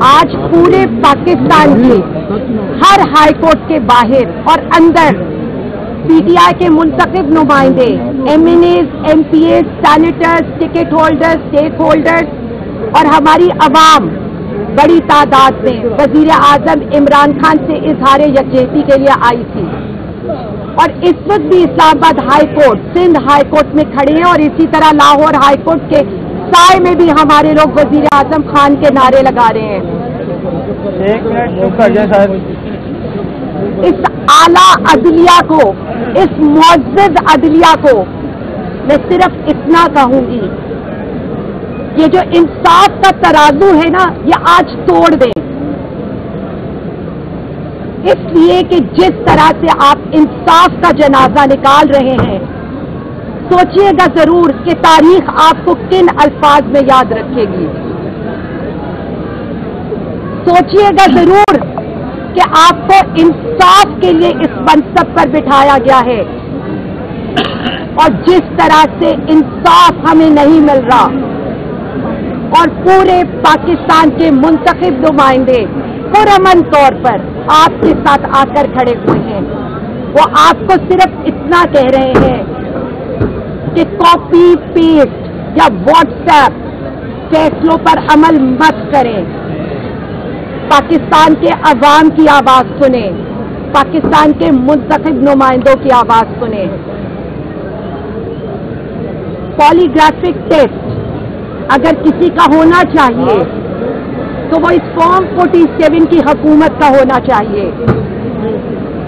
आज पूरे पाकिस्तान के हर हाई कोर्ट के बाहर और अंदर पीटीआई के मुंतखब नुमाइंदे, MNAs, MPAs, senators, ticket holders, stake holders और हमारी अवाम बड़ी तादाद में वजीर आजम इमरान खान से इजहार यकजहती के लिए आई थी। और इस वक्त भी Islamabad High Court, Sindh High Court में खड़े हैं और इसी तरह लाहौर हाई कोर्ट के साए में भी हमारे लोग वजीर आजम खान के नारे लगा रहे हैं। एक मिनट चुप कर जाए सर। इस आला अदलिया को, इस मुअज़्ज़ज़ अदलिया को मैं सिर्फ इतना कहूंगी, ये जो इंसाफ का तराजू है ना, ये आज तोड़ दें। इसलिए कि जिस तरह से आप इंसाफ का जनाजा निकाल रहे हैं, सोचिएगा जरूर कि तारीख आपको किन अल्फाज में याद रखेगी। सोचिएगा जरूर कि आपको इंसाफ के लिए इस मनसब पर बिठाया गया है और जिस तरह से इंसाफ हमें नहीं मिल रहा और पूरे पाकिस्तान के मुंतखब नुमाइंदे पुरअमन तौर पर आपके साथ आकर खड़े हुए हैं, वो आपको सिर्फ इतना कह रहे हैं कि कॉपी पेस्ट या व्हाट्सएप फैसलों पर अमल मत करें। पाकिस्तान के अवाम की आवाज सुने, पाकिस्तान के मुंतखब नुमाइंदों की आवाज सुने। पॉलीग्राफिक टेस्ट अगर किसी का होना चाहिए तो वो इस फॉर्म 47 की हुकूमत का होना चाहिए,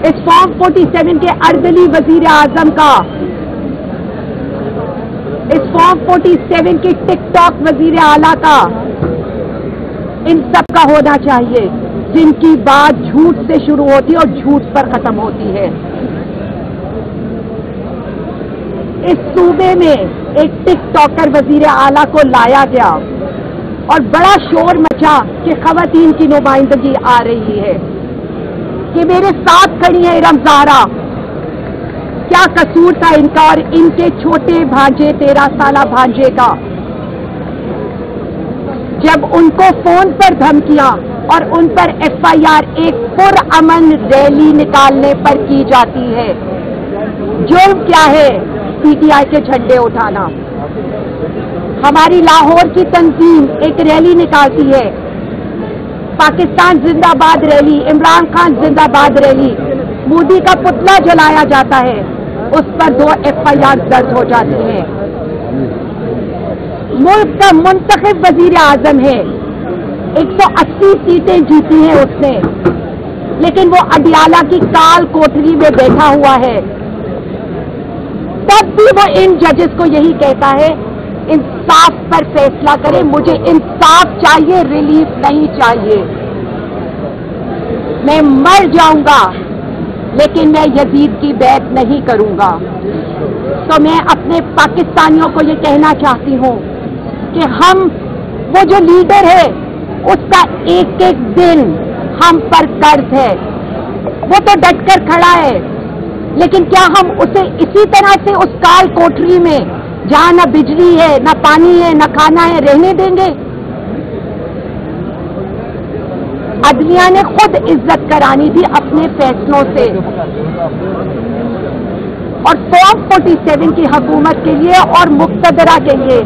इस फॉर्म 47 के अर्दली वजीर आजम का, इस फॉर्म 47 की टिकटॉक वजीर आला का, इन सब का होना चाहिए जिनकी बात झूठ से शुरू होती है और झूठ पर खत्म होती है। इस सूबे में एक टिकटॉकर वजीर आला को लाया गया और बड़ा शोर मचा कि खवातीन की नुमाइंदगी आ रही है, कि मेरे साथ खड़ी है रमजारा। क्या कसूर था इनका और इनके छोटे भांजे 13 साला भांजे का? जब उनको फोन पर धमकियां और उन पर एफआईआर एक पुरअमन रैली निकालने पर की जाती है, जुर्म क्या है पीटीआई के झंडे उठाना? हमारी लाहौर की तंजीम एक रैली निकालती है, पाकिस्तान जिंदाबाद रैली, इमरान खान जिंदाबाद रैली, मोदी का पुतला जलाया जाता है, उस पर 2 एफआईआर दर्ज हो जाती हैं। मुल्क का मुंतखब वजीर आजम है, 180 सीटें जीती हैं उसने, लेकिन वो अडियाला की काल कोठरी में बैठा हुआ है। तब भी वो इन जजेस को यही कहता है, इंसाफ पर फैसला करें, मुझे इंसाफ चाहिए, रिलीफ नहीं चाहिए। मैं मर जाऊंगा लेकिन मैं यजीद की बैत नहीं करूंगा। तो मैं अपने पाकिस्तानियों को ये कहना चाहती हूं कि हम, वो जो लीडर है उसका एक एक दिन हम पर कर्ज है। वो तो डटकर खड़ा है, लेकिन क्या हम उसे इसी तरह से उस काल कोठरी में जहां न बिजली है, न पानी है, न खाना है, रहने देंगे? अदलिया ने खुद इज्जत करानी थी अपने फैसलों से, और फॉर्म 47 की हुकूमत के लिए और मुक्तदरा के लिए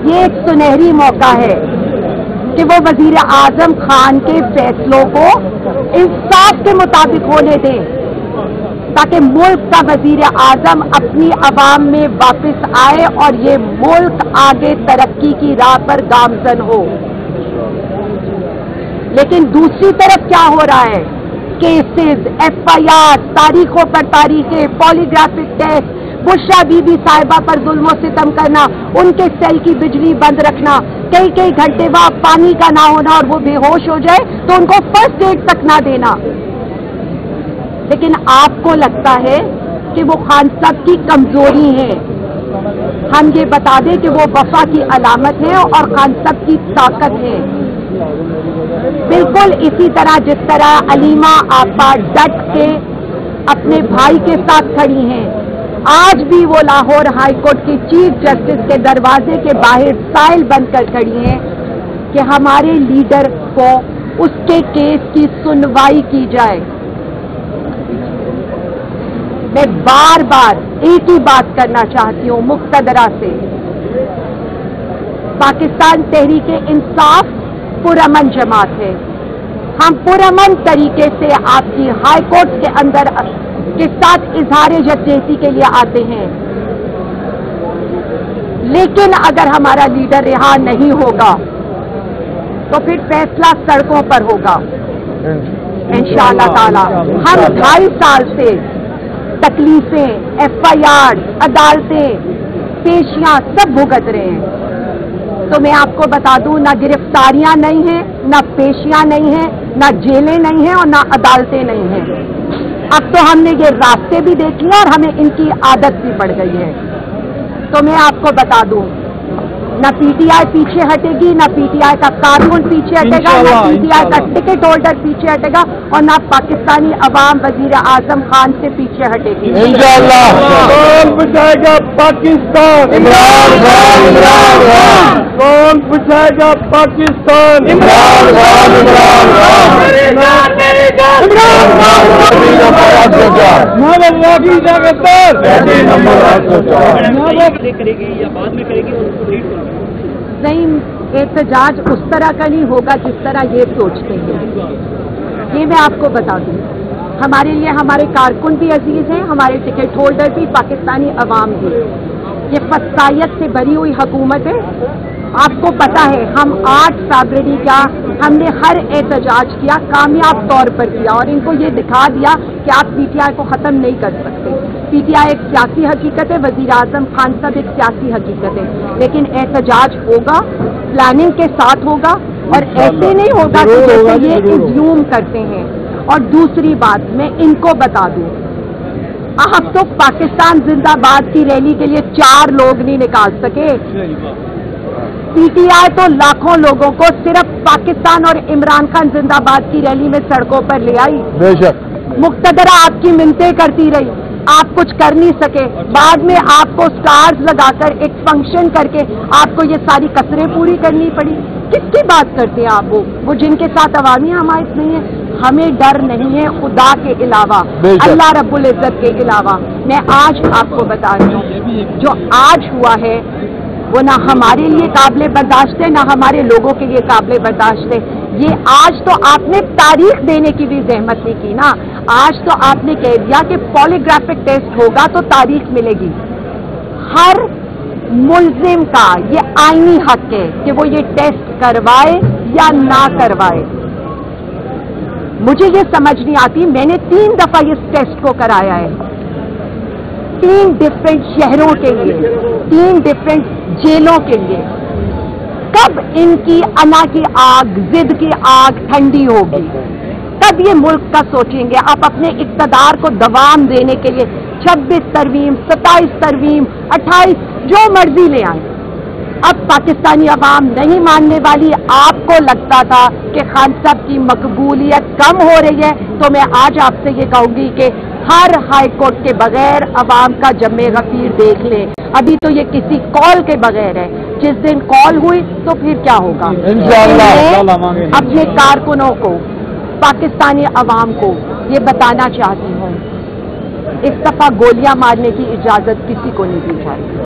ये एक सुनहरी मौका है कि वो वजीर आजम खान के फैसलों को इंसाफ के मुताबिक होने दें, ताकि मुल्क का वजीर आजम अपनी अवाम में वापस आए और ये मुल्क आगे तरक्की की राह पर गामजन हो। लेकिन दूसरी तरफ क्या हो रहा है? केसेस, एफआईआर, तारीखों पर तारीखें, पॉलीग्राफिक टेस्ट, बुशरा बीबी साहिबा पर जुल्म और सितम करना, उनके सेल की बिजली बंद रखना, कई कई घंटे वहां पानी का ना होना और वो बेहोश हो जाए तो उनको फर्स्ट एड तक ना देना। लेकिन आपको लगता है कि वो खान साहब की कमजोरी है। हम ये बता दें कि वो वफा की अलामत है और खान साहब की ताकत है। बिल्कुल इसी तरह जिस तरह अलीमा आपा डट के अपने भाई के साथ खड़ी हैं, आज भी वो लाहौर हाई कोर्ट की चीफ जस्टिस के दरवाजे के बाहर साइल बनकर खड़ी हैं कि हमारे लीडर को اس کے کیس کی سنوائی کی جائے. میں بار بار ایک ہی بات کرنا چاہتی ہوں مقتدرہ سے. پاکستان تحریک انصاف پرامن جماعت ہے. ہم پرامن طریقے سے آپ کی ہائی کورٹ کے اندر کے ساتھ اظہار یکجہتی کے لیے آتے ہیں، لیکن اگر ہمارا لیڈر رہا نہیں ہوگا تو پھر فیصلہ سڑکوں پر ہوگا انشاءاللہ تعالی. ہم 2.5 سال سے تکلیفیں، FIR، عدالتیں، پیشیاں سب بھگت رہے ہیں. تو میں آپ کو بتا دوں، نہ گرفتاریاں نہیں ہیں، نہ پیشیاں نہیں ہیں، نہ جیلیں نہیں ہیں اور نہ عدالتیں نہیں ہیں. اب تو ہم نے یہ راستے بھی دیکھ لیا اور ہمیں ان کی عادت بھی پڑ گئی ہے. تو میں آپ کو بتا دوں، نہ PTI پیچھے ہٹے گی، نہ PTI کا کارکن پیچھے ہٹے گا، نہ PTI کا ٹکٹ ہولڈر پیچھے ہٹے گا اور نہ پاکستانی عوام وزیر اعظم خان سے پیچھے ہٹے گی. انشاءاللہ کون بچائے گا پاکستان؟ عمران خان. عمران خان. کون بچائے گا پاکستان؟ عمران خان. عمران خان. نہیں، احتجاج اس طرح کا نہیں ہوگا جس طرح یہ سوچتے ہیں. یہ میں آپ کو بتا دوں، ہمارے لیے ہمارے کارکن بھی عزیز ہیں، ہمارے ٹکٹ ہولڈر بھی، پاکستانی عوام بھی. یہ فسائیت سے بھری ہوئی حکومت ہے. آپ کو پتا ہے ہم 8 فیبرری کا ہم نے ہر احتجاج کیا، کامیاب طور پر کیا اور ان کو یہ دکھا دیا کہ آپ PTI کو ختم نہیں کر سکتے. PTI ایک سیاسی حقیقت ہے، وزیر اعظم خان صاحب ایک سیاسی حقیقت ہے، لیکن احتجاج ہوگا، پلاننگ کے ساتھ ہوگا اور ایسے نہیں ہوگا کہ جیسے یہ ایزیوم کرتے ہیں. اور دوسری بات میں ان کو بتا دوں، آپ تو پاکستان زندہ باد کی ریلی کے لیے 4 لوگ نہیں نکال سکے. PTI تو لاکھوں لوگوں کو صرف پاکستان اور عمران خان زندہ باد کی ریلی میں سڑکوں پر لے آئی. بے شک مقتدرہ آپ کی منتیں کرتی رہی، آپ کچھ کر نہیں سکے. بعد میں آپ کو سٹارز لگا کر ایک فنکشن کر کے آپ کو یہ ساری کسریں پوری کرنی پڑی. کس کی بات کرتے ہیں آپ؟ وہ جن کے ساتھ عوامی حمایت نہیں ہے. ہمیں ڈر نہیں ہے خدا کے علاوہ، اللہ رب العزت کے علاوہ. میں آج آپ کو بتا رہی ہوں، جو آج ہوا ہے وہ نہ ہمارے لیے قابل برداشت ہے، نہ ہمارے لوگوں کے لیے قابل برداشت ہے. یہ آج تو آپ نے تاریخ دینے کی بھی زحمت نہیں کی نا. آج تو آپ نے کہہ دیا کہ پولیگرافک ٹیسٹ ہوگا تو تاریخ ملے گی. ہر ملزم کا یہ آئینی حق ہے کہ وہ یہ ٹیسٹ کروائے یا نہ کروائے. مجھے یہ سمجھ نہیں آتی، میں نے 3 دفعہ اس ٹیسٹ کو کرایا ہے، 3 ڈفرینٹ شہروں کے لیے، 3 ڈفرینٹ جیلوں کے لیے. کب ان کی انا کی آگ، ضد کی آگ ٹھنڈی ہوگی؟ کب یہ ملک کا سوچیں گے؟ آپ اپنے اقتدار کو دوام دینے کے لیے 26 ترمیم، 27 ترمیم، 28 جو مرضی لے آئیں. اب پاکستانی عوام نہیں ماننے والی. آپ کو لگتا تھا کہ خان صاحب کی مقبولیت کم ہو رہی ہے، تو میں آج آپ سے یہ کہوں گی کہ ہر ہائی کورٹ کے بغیر عوام کا جمع غفیر دیکھ لیں. ابھی تو یہ کسی کال کے بغیر ہے. جس دن کال ہوئی تو پھر کیا ہوگا؟ میں اپنے کارکنوں کو، پاکستانی عوام کو یہ بتانا چاہتی ہوں، اس دفعہ گولیاں مارنے کی اجازت کسی کو نہیں دی جائے گی.